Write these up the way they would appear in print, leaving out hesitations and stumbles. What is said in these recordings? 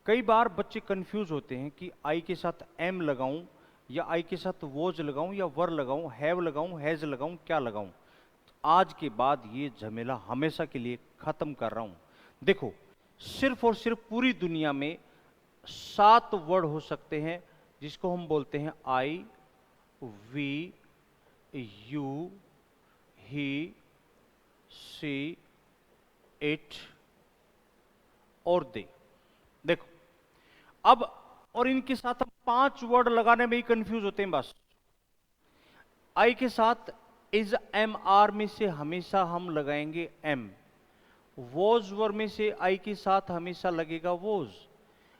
कई बार बच्चे कंफ्यूज होते हैं कि आई के साथ एम लगाऊं या आई के साथ वोज लगाऊं या वर लगाऊं, हैव लगाऊं, हैज लगाऊं, क्या लगाऊं। आज के बाद ये झमेला हमेशा के लिए खत्म कर रहा हूं। देखो, सिर्फ और सिर्फ पूरी दुनिया में 7 वर्ड हो सकते हैं जिसको हम बोलते हैं I, we, you, he, she, it और दे। देखो अब, और इनके साथ हम 5 वर्ड लगाने में ही कंफ्यूज होते हैं बस। आई के साथ इज, एम, आर में से हमेशा हम लगाएंगे एम। वोज वर में से आई के साथ हमेशा लगेगा वोज।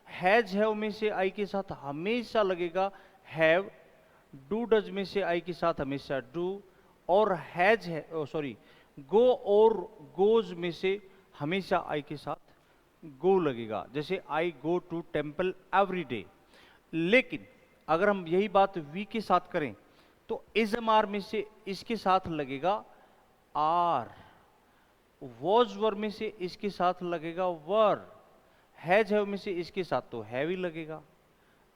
हैज, हैव में से आई के साथ हमेशा लगेगा हैव। डू डज में से आई के साथ हमेशा डू। और हैज है, सॉरी, गो और गोज में से हमेशा आई के साथ गो लगेगा, जैसे I go to temple every day. लेकिन अगर हम यही बात वी के साथ करें तो इज, एम, आर में से इसके साथ लगेगा आर। वॉज वर में से इसके साथ लगेगा वर। हैज, हैव में से इसके साथ तो हैव ही लगेगा।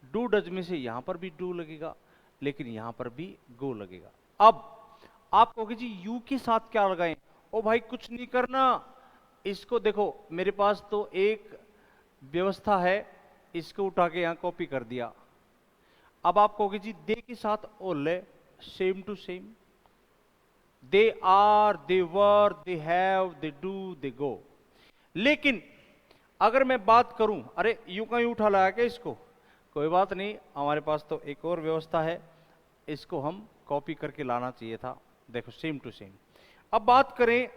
डू डज में से यहां पर भी डू लगेगा, लेकिन यहां पर भी गो लगेगा। अब आप कहोगे जी यू के साथ क्या लगाएं? ओ भाई कुछ नहीं करना, इसको देखो मेरे पास तो एक व्यवस्था है, इसको उठा के यहां कॉपी कर दिया। अब आप कहोगे जी दे के साथ ओले, same to same. They are, they were, they have, they do, they go. लेकिन अगर मैं बात करूं, अरे यूं का यूं उठा लाया क्या इसको? कोई बात नहीं, हमारे पास तो एक और व्यवस्था है, इसको हम कॉपी करके लाना चाहिए था। देखो सेम टू सेम। अब बात करें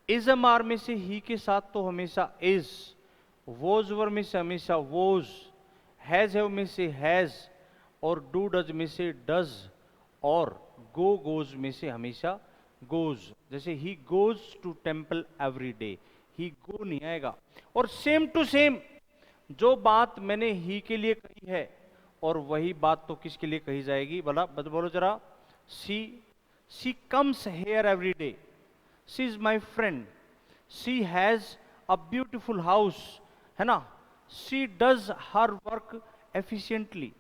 इज, एम, आर में से ही के साथ तो हमेशा इज। वोज वर में से हमेशा वोज। हैज, हैव में से हैज। और डू डज में से डज। और गो गोज में से हमेशा गोज, जैसे he goes to temple every day. He go नहीं आएगा। और सेम टू सेम जो बात मैंने ही के लिए कही है और वही बात तो किसके लिए कही जाएगी भला, बोलो जरा। She comes here every day. She is my friend. She has a beautiful house, है ना। She does her work efficiently.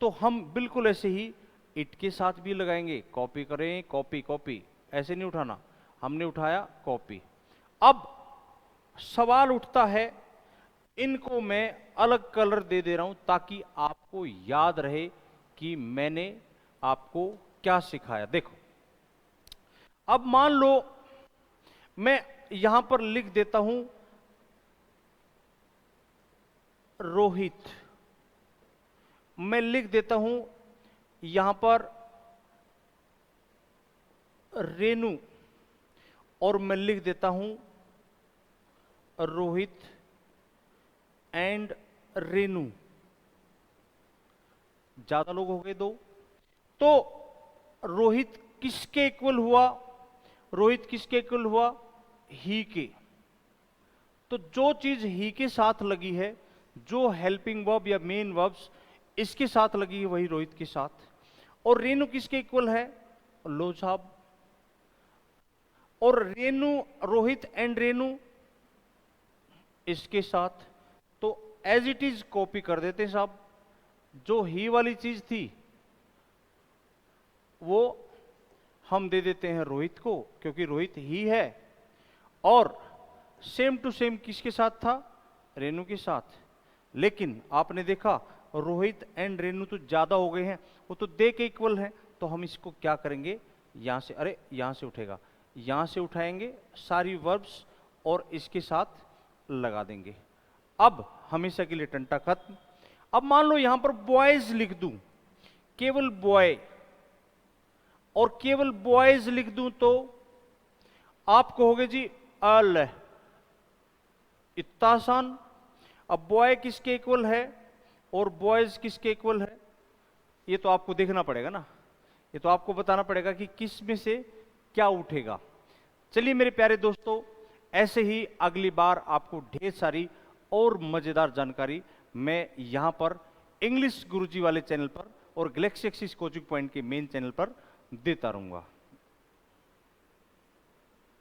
तो हम बिल्कुल ऐसे ही इट के साथ भी लगाएंगे। कॉपी करें, कॉपी कॉपी, ऐसे नहीं उठाना, हमने उठाया कॉपी। अब सवाल उठता है, इनको मैं अलग कलर दे दे रहा हूं ताकि आपको याद रहे कि मैंने आपको क्या सिखाया। देखो अब मान लो मैं यहां पर लिख देता हूं रोहित। मैं लिख देता हूं यहां पर रेनू। और मैं लिख देता हूं रोहित एंड रेनू। ज्यादा लोग हो गए दो। तो रोहित किसके इक्वल हुआ? रोहित किसके इक्वल हुआ? ही के। तो जो चीज ही के साथ लगी है, जो हेल्पिंग वर्ब या मेन वर्ब्स इसके साथ लगी है, वही रोहित के साथ। और रेनू किसके इक्वल है? लो साहब। और रेनू, रोहित एंड रेनू इसके साथ। तो एज इट इज कॉपी कर देते हैं साहब। जो ही वाली चीज थी वो हम दे देते हैं रोहित को, क्योंकि रोहित ही है। और सेम टू सेम किसके साथ था? रेनू के साथ। लेकिन आपने देखा रोहित एंड रेनू तो ज्यादा हो गए हैं, वो तो दे के इक्वल हैं। तो हम इसको क्या करेंगे, यहां से, अरे यहां से उठेगा, यहां से उठाएंगे सारी वर्ब्स और इसके साथ लगा देंगे। अब हमेशा के लिए टंटा खत्म। अब मान लो यहां पर बॉयज लिख दूं, केवल बॉय, और केवल बॉयज लिख दूं तो आप कहोगे जी अल, इतना आसान। अब बॉय किसके इक्वल है और बॉयज किसके इक्वल है, ये तो आपको देखना पड़ेगा ना। ये तो आपको बताना पड़ेगा कि किस में से क्या उठेगा। चलिए मेरे प्यारे दोस्तों, ऐसे ही अगली बार आपको ढेर सारी और मजेदार जानकारी मैं यहां पर इंग्लिश गुरुजी वाले चैनल पर और गैलेक्सी एक्सिस कोचिंग पॉइंट के मेन चैनल पर देता रहूंगा।